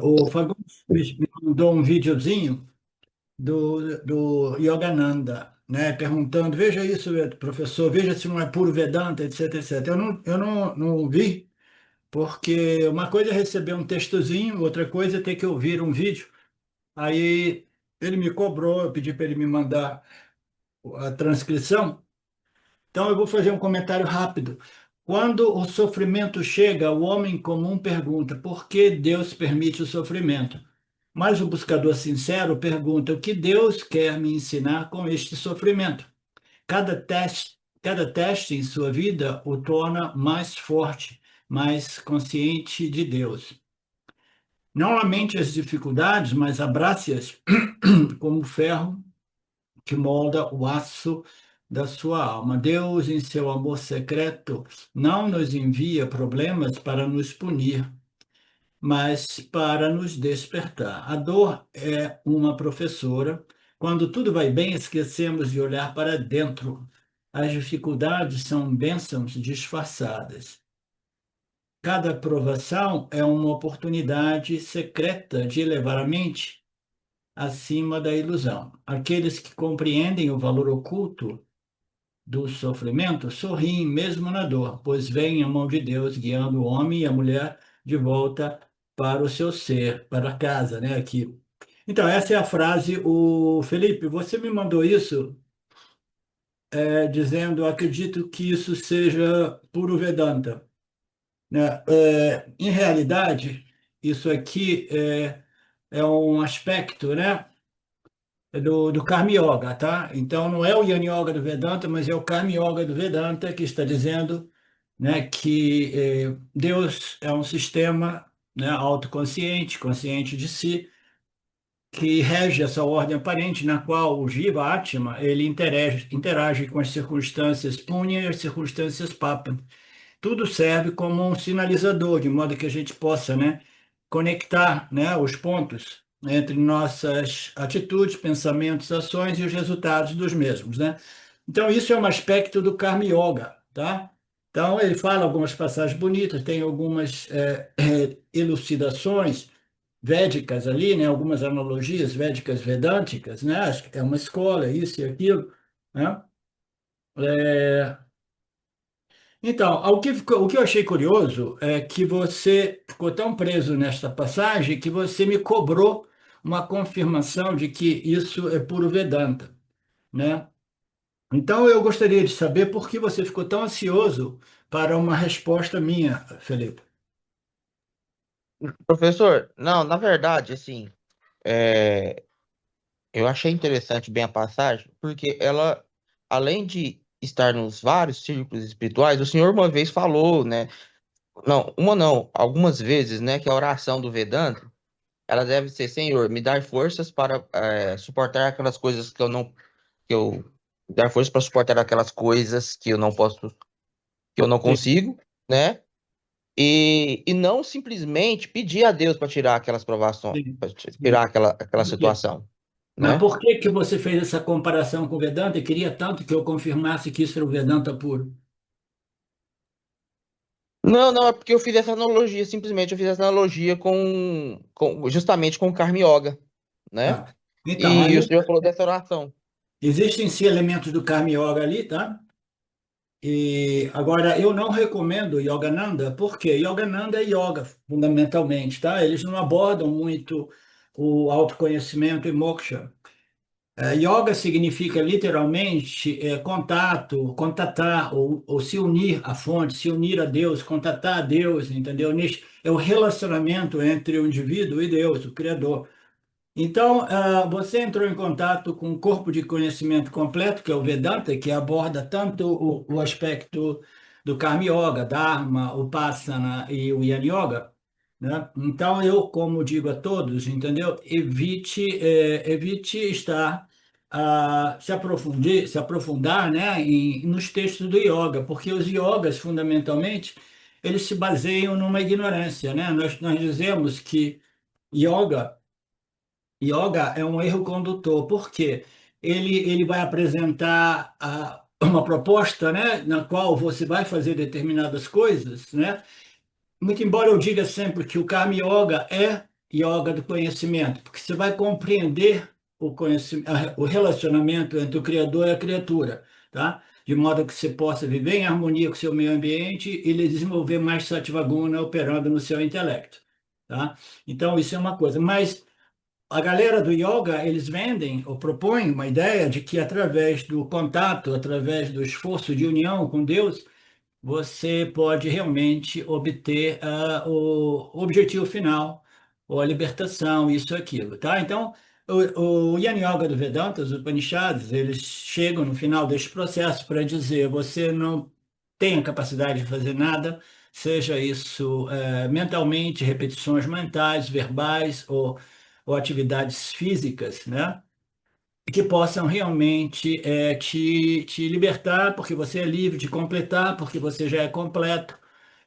O Fagundes me mandou um videozinho do Yogananda, né, perguntando, veja isso, professor, veja se não é puro Vedanta, etc, etc. Eu não vi, porque uma coisa é receber um textozinho, outra coisa é ter que ouvir um vídeo. Aí ele me cobrou, eu pedi para ele me mandar a transcrição. Então eu vou fazer um comentário rápido. Quando o sofrimento chega, o homem comum pergunta por que Deus permite o sofrimento? Mas o buscador sincero pergunta o que Deus quer me ensinar com este sofrimento. Cada teste em sua vida o torna mais forte, mais consciente de Deus. Não lamente as dificuldades, mas abrace-as como ferro que molda o aço da sua alma. Deus, em seu amor secreto, não nos envia problemas para nos punir, mas para nos despertar. A dor é uma professora. Quando tudo vai bem, esquecemos de olhar para dentro. As dificuldades são bênçãos disfarçadas. Cada provação é uma oportunidade secreta de elevar a mente acima da ilusão. Aqueles que compreendem o valor oculto do sofrimento sorriem mesmo na dor, pois veem a mão de Deus guiando o homem e a mulher de volta para o seu ser, para casa, né? Aqui. Então, essa é a frase. O Felipe, você me mandou isso, dizendo, acredito que isso seja puro Vedanta, né? Em realidade, isso aqui é um aspecto, né? Do Karma Yoga, tá? Então, não é o Yana Yoga do Vedanta, mas é o Karma Yoga do Vedanta que está dizendo, né, que Deus é um sistema, né, autoconsciente, consciente de si, que rege essa ordem aparente na qual o Jiva Atma ele interage com as circunstâncias Punya e as circunstâncias Papa. Tudo serve como um sinalizador, de modo que a gente possa, né, conectar, né, os pontos entre nossas atitudes, pensamentos, ações e os resultados dos mesmos, né? Então, isso é um aspecto do Karma Yoga, tá? Então, ele fala algumas passagens bonitas, tem algumas elucidações védicas ali, né? Algumas analogias védicas vedânticas, né? Acho que é uma escola, isso e aquilo, né? É, então, o que eu achei curioso é que você ficou tão preso nesta passagem que você me cobrou uma confirmação de que isso é puro Vedanta, né? Então, eu gostaria de saber por que você ficou tão ansioso para uma resposta minha, Felipe. Professor, não, na verdade, assim, é, eu achei interessante bem a passagem, porque ela, além de estar nos vários círculos espirituais, o senhor uma vez falou, né? Não, uma não, algumas vezes, né, que a oração do Vedanta, ela deve ser, Senhor, me dar forças para suportar aquelas coisas que eu, dar forças para suportar aquelas coisas que eu não posso, que eu não Sim, consigo, né? E não simplesmente pedir a Deus para tirar aquelas provações, sim, para sim. tirar aquela Por quê? situação, Mas né? por que que você fez essa comparação com o Vedanta e queria tanto que eu confirmasse que isso era o Vedanta puro? Não, não, é porque eu fiz essa analogia, simplesmente eu fiz essa analogia justamente com o Karma Yoga, né? Tá. Então, E o aí senhor falou dessa oração. existem sim elementos do Karma Yoga ali, tá? E agora eu não recomendo Yogananda, porque Yogananda é yoga, fundamentalmente, tá? Eles não abordam muito o autoconhecimento e moksha. Yoga significa literalmente contato, contatar ou se unir à fonte, se unir a Deus, contatar a Deus, entendeu? É o relacionamento entre o indivíduo e Deus, o Criador. Então, você entrou em contato com um corpo de conhecimento completo, que é o Vedanta, que aborda tanto o aspecto do Karma Yoga, Dharma, Upasana e o Yana Yoga, né? Então, eu, como digo a todos, entendeu? Evite estar se aprofundar, né, nos textos do yoga, porque os yogas, fundamentalmente, eles se baseiam numa ignorância, né? Nós dizemos que yoga Yoga é um erro condutor, porque ele vai apresentar uma proposta, né, na qual você vai fazer determinadas coisas, né, muito embora eu diga sempre que o Karma Yoga é yoga do conhecimento, porque você vai compreender o conhecimento, o relacionamento entre o Criador e a criatura, tá? De modo que você possa viver em harmonia com o seu meio ambiente e desenvolver mais Sattva-guna operando no seu intelecto, tá? Então, isso é uma coisa. Mas a galera do yoga, eles vendem ou propõem uma ideia de que através do contato, através do esforço de união com Deus, você pode realmente obter o objetivo final, ou a libertação, isso, aquilo, tá? Então, o Yana Yoga do Vedanta, os Upanishads, eles chegam no final deste processo para dizer: você não tem a capacidade de fazer nada, seja isso mentalmente, repetições mentais, verbais ou atividades físicas, né? Que possam realmente te libertar, porque você é livre de completar, porque você já é completo,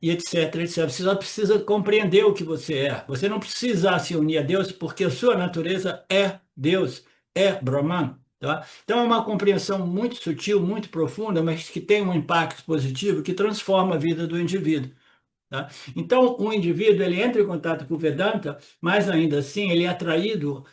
e etc, etc. Você só precisa compreender o que você é. Você não precisa se unir a Deus, porque a sua natureza é Deus, é Brahman. Tá? Então é uma compreensão muito sutil, muito profunda, mas que tem um impacto positivo que transforma a vida do indivíduo. Tá? Então, o indivíduo ele entra em contato com o Vedanta, mas ainda assim ele é atraído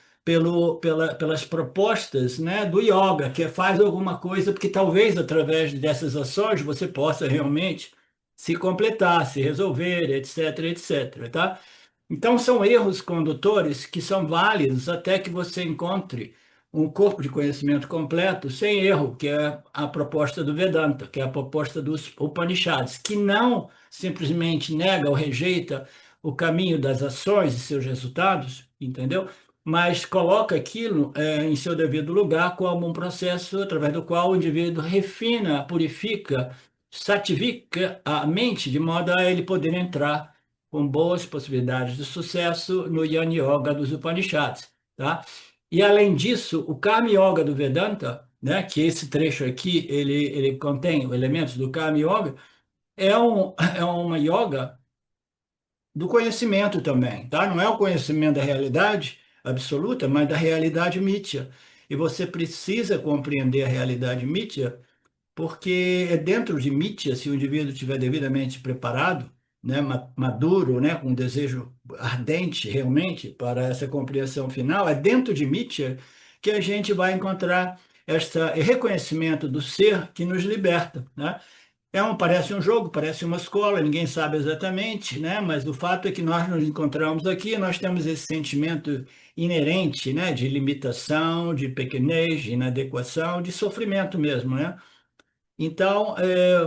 pelas propostas, né, do yoga, que faz alguma coisa, porque talvez através dessas ações você possa realmente se completar, se resolver, etc, etc, tá? Então, são erros condutores que são válidos até que você encontre um corpo de conhecimento completo, sem erro, que é a proposta do Vedanta, que é a proposta dos Upanishads, que não simplesmente nega ou rejeita o caminho das ações e seus resultados, entendeu? Mas coloca aquilo em seu devido lugar como um processo através do qual o indivíduo refina, purifica, sativika a mente de modo a ele poder entrar com boas possibilidades de sucesso no Yana Yoga dos Upanishads, tá? E além disso, o Karma Yoga do Vedanta, né, que esse trecho aqui ele contém elementos do Karma Yoga, é uma yoga do conhecimento também, tá? Não é o conhecimento da realidade absoluta, mas da realidade mítya. E você precisa compreender a realidade mítya porque é dentro de mítia, se o indivíduo estiver devidamente preparado, né, maduro, né, com um desejo ardente realmente para essa compreensão final, é dentro de mítia que a gente vai encontrar esse reconhecimento do ser que nos liberta, né? Parece um jogo, parece uma escola, ninguém sabe exatamente, né? Mas o fato é que nós nos encontramos aqui, nós temos esse sentimento inerente, né, de limitação, de pequenez, de inadequação, de sofrimento mesmo, né? Então,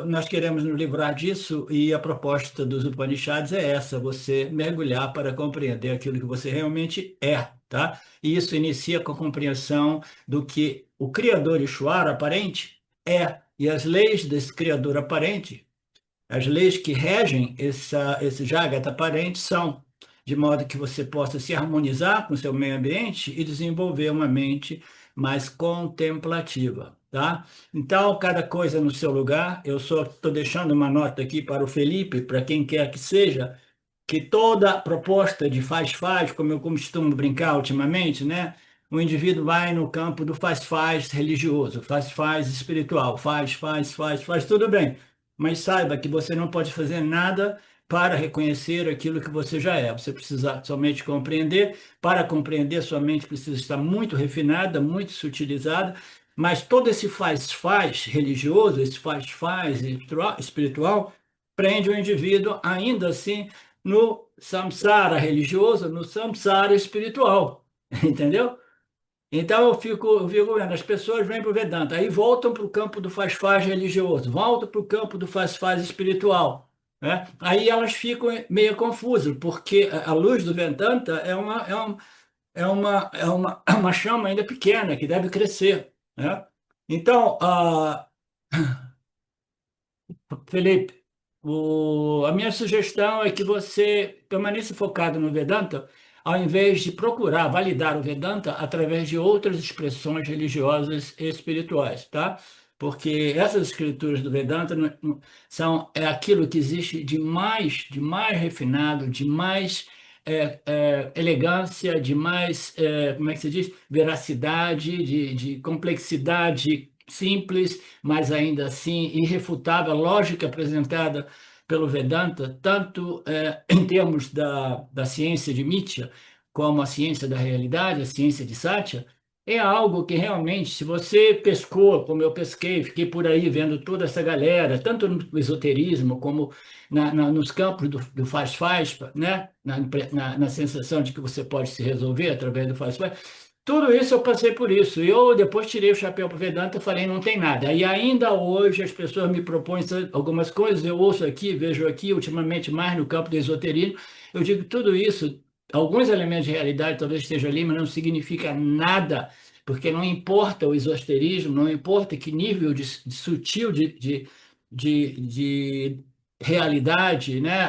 nós queremos nos livrar disso e a proposta dos Upanishads é essa: você mergulhar para compreender aquilo que você realmente é, tá? E isso inicia com a compreensão do que o Criador Ishvara aparente é, e as leis desse Criador aparente, as leis que regem esse Jagata aparente são, de modo que você possa se harmonizar com o seu meio ambiente e desenvolver uma mente mais contemplativa, tá? Então, cada coisa no seu lugar. Eu só estou deixando uma nota aqui para o Felipe, para quem quer que seja, que toda proposta de faz-faz, como eu costumo brincar ultimamente, né? O indivíduo vai no campo do faz-faz religioso, faz-faz espiritual, faz, tudo bem. Mas saiba que você não pode fazer nada para reconhecer aquilo que você já é. Você precisa somente compreender. Para compreender, sua mente precisa estar muito refinada, muito sutilizada. Mas todo esse faz-faz religioso, esse faz-faz espiritual, prende o indivíduo ainda assim no samsara religioso, no samsara espiritual, entendeu? Então eu fico vendo, as pessoas vêm para o Vedanta, aí voltam para o campo do faz-faz religioso, voltam para o campo do faz-faz espiritual, né? Aí elas ficam meio confusas, porque a luz do Vedanta é uma chama ainda pequena, que deve crescer, né? Então, Felipe, a minha sugestão é que você permaneça focado no Vedanta, ao invés de procurar validar o Vedanta através de outras expressões religiosas e espirituais, tá? Porque essas escrituras do Vedanta é aquilo que existe de mais refinado, de mais elegância, de mais, como é que se diz? Veracidade, de complexidade simples, mas ainda assim irrefutável, a lógica apresentada pelo Vedanta, tanto em termos da ciência de Mithya, como a ciência da realidade, a ciência de Satya, é algo que realmente, se você pescou, como eu pesquei, fiquei por aí vendo toda essa galera, tanto no esoterismo como nos campos do faz-faz, né? Na sensação de que você pode se resolver através do faz-faz. Tudo isso eu passei por isso. E eu depois tirei o chapéu para o Vedanta e falei, não tem nada. E ainda hoje as pessoas me propõem algumas coisas, eu ouço aqui, vejo aqui, ultimamente mais no campo do esoterismo. Eu digo tudo isso, alguns elementos de realidade talvez estejam ali, mas não significa nada, porque não importa o esoterismo, não importa que nível de sutil de realidade, né,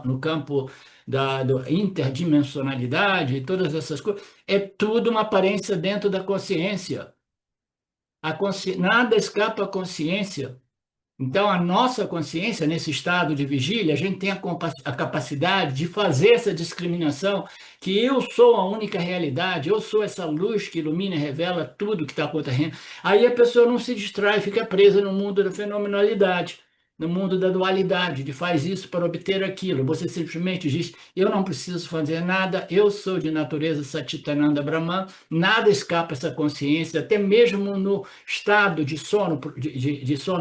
no campo da interdimensionalidade e todas essas coisas, é tudo uma aparência dentro da consciência. Nada escapa à consciência. Então, a nossa consciência, nesse estado de vigília, a gente tem a capacidade de fazer essa discriminação, que eu sou a única realidade, eu sou essa luz que ilumina e revela tudo que está acontecendo. Aí a pessoa não se distrai, fica presa no mundo da fenomenalidade, no mundo da dualidade, de faz isso para obter aquilo. Você simplesmente diz, eu não preciso fazer nada, eu sou de natureza Satchitananda Brahman, nada escapa essa consciência, até mesmo no estado de sono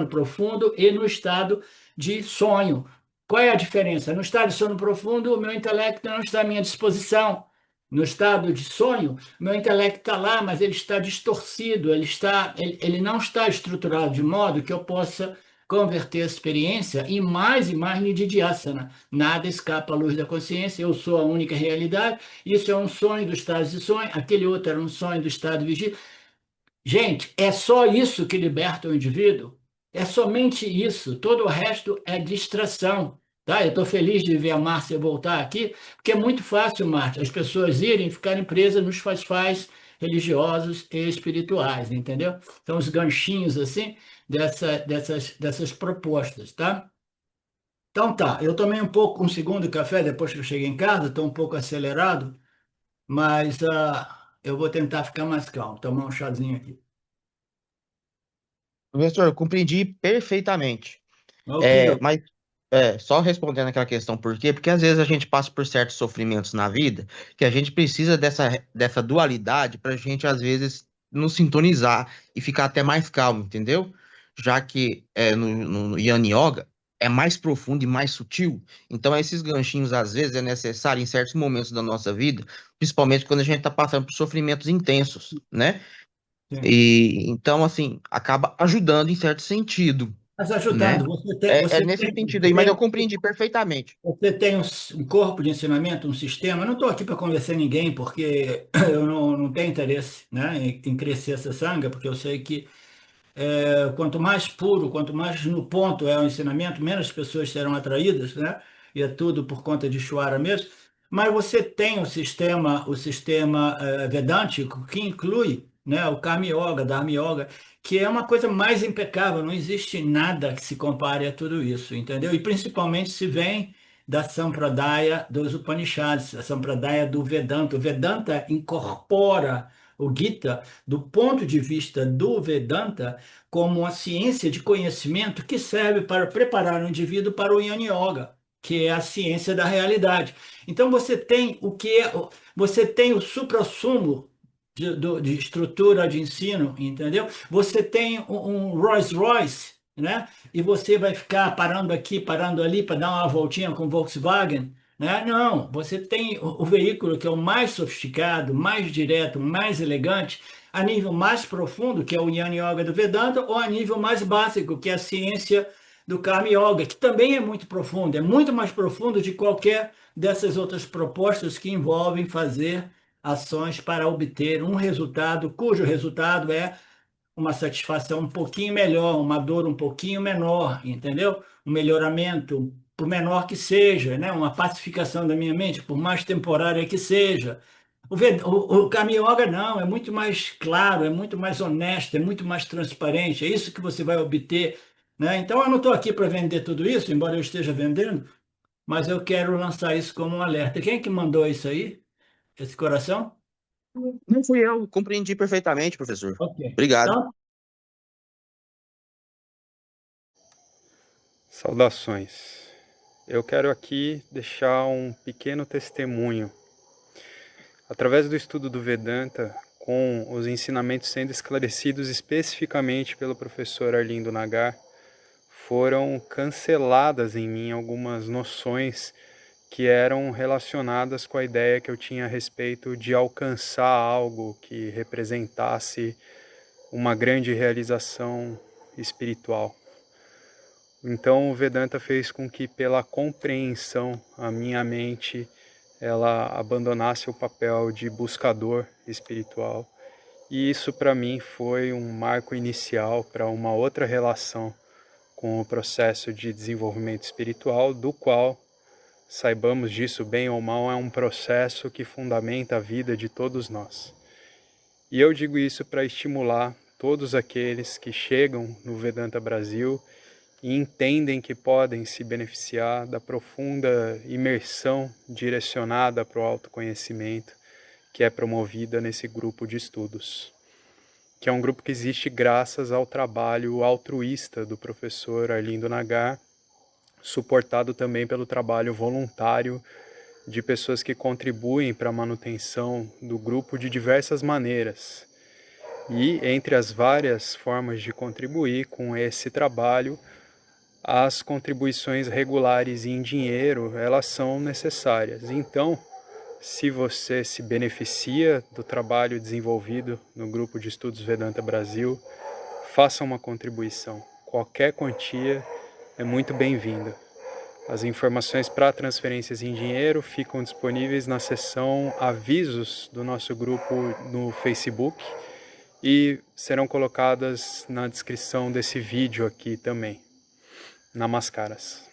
profundo e no estado de sonho. Qual é a diferença? No estado de sono profundo, o meu intelecto não está à minha disposição. No estado de sonho, meu intelecto está lá, mas ele está distorcido, ele não está estruturado de modo que eu possa converter a experiência em mais e mais nididhyasana. Nada escapa à luz da consciência, eu sou a única realidade. Isso é um sonho do estado de sonho, aquele outro era um sonho do estado de vigília. Gente, é só isso que liberta o indivíduo? É somente isso. Todo o resto é distração. Tá? Eu estou feliz de ver a Márcia voltar aqui, porque é muito fácil, Márcia, as pessoas irem e ficarem presas nos faz-faz religiosos e espirituais, entendeu? São os ganchinhos, assim, dessas propostas, tá? Então tá, eu tomei um segundo café depois que eu cheguei em casa, estou um pouco acelerado, mas eu vou tentar ficar mais calmo, tomar um chazinho aqui. Professor, eu compreendi perfeitamente. Ok, Mas só respondendo aquela questão, por quê? Porque às vezes a gente passa por certos sofrimentos na vida que a gente precisa dessa dualidade para a gente, às vezes, nos sintonizar e ficar até mais calmo, entendeu? Já que no Yana Yoga é mais profundo e mais sutil, então esses ganchinhos, às vezes, é necessário em certos momentos da nossa vida, principalmente quando a gente está passando por sofrimentos intensos, né? sim. E então, assim, acaba ajudando em certo sentido, Mas né? ajudando, É nesse sentido aí, mas eu compreendi perfeitamente. você tem um corpo de ensinamento, um sistema. Eu não estou aqui para convencer ninguém, porque eu não tenho interesse, né, em crescer essa sanga, porque eu sei que quanto mais puro, quanto mais no ponto é o ensinamento, menos pessoas serão atraídas, né? E é tudo por conta de Shwara mesmo. Mas você tem o sistema vedântico que inclui, né, o Karma Yoga, Dharma Yoga, que é uma coisa mais impecável. Não existe nada que se compare a tudo isso, entendeu? E principalmente se vem da Sampradaya dos Upanishads, a Sampradaya do Vedanta. O Vedanta incorpora o Gita do ponto de vista do Vedanta como uma ciência de conhecimento que serve para preparar o indivíduo para o Jnana Yoga, que é a ciência da realidade. Então você tem o suprassumo de estrutura de ensino, entendeu? Você tem um Rolls Royce, né? E você vai ficar parando aqui, parando ali para dar uma voltinha com o Volkswagen, né? Não, você tem o veículo que é o mais sofisticado, mais direto, mais elegante, a nível mais profundo, que é o Jnana Yoga do Vedanta, ou a nível mais básico, que é a ciência do Karma Yoga, que também é muito profundo, é muito mais profundo de qualquer dessas outras propostas que envolvem fazer ações para obter um resultado, cujo resultado é uma satisfação um pouquinho melhor, uma dor um pouquinho menor, entendeu? Um melhoramento, por menor que seja, né? Uma pacificação da minha mente, por mais temporária que seja. O Kama Yoga não, é muito mais claro, é muito mais honesto, é muito mais transparente, é isso que você vai obter, né? Então eu não estou aqui para vender tudo isso, embora eu esteja vendendo, mas eu quero lançar isso como um alerta. Quem é que mandou isso aí? Esse coração? Não fui eu, compreendi perfeitamente, professor. Ok. Obrigado. Então, Saudações. Eu quero aqui deixar um pequeno testemunho. Através do estudo do Vedanta, com os ensinamentos sendo esclarecidos especificamente pelo professor Arlindo Nagar, foram canceladas em mim algumas noções que eram relacionadas com a ideia que eu tinha a respeito de alcançar algo que representasse uma grande realização espiritual. Então o Vedanta fez com que, pela compreensão, a minha mente ela abandonasse o papel de buscador espiritual. E isso para mim foi um marco inicial para uma outra relação com o processo de desenvolvimento espiritual, do qual, saibamos disso bem ou mal, é um processo que fundamenta a vida de todos nós. E eu digo isso para estimular todos aqueles que chegam no Vedanta Brasil e entendem que podem se beneficiar da profunda imersão direcionada para o autoconhecimento que é promovida nesse grupo de estudos, que é um grupo que existe graças ao trabalho altruísta do professor Arlindo Nagar, suportado também pelo trabalho voluntário de pessoas que contribuem para a manutenção do grupo de diversas maneiras. E entre as várias formas de contribuir com esse trabalho, as contribuições regulares em dinheiro, elas são necessárias. Então, se você se beneficia do trabalho desenvolvido no Grupo de Estudos Vedanta Brasil, faça uma contribuição. Qualquer quantia é muito bem-vinda. As informações para transferências em dinheiro ficam disponíveis na seção Avisos do nosso grupo no Facebook e serão colocadas na descrição desse vídeo aqui também. Namaskaras.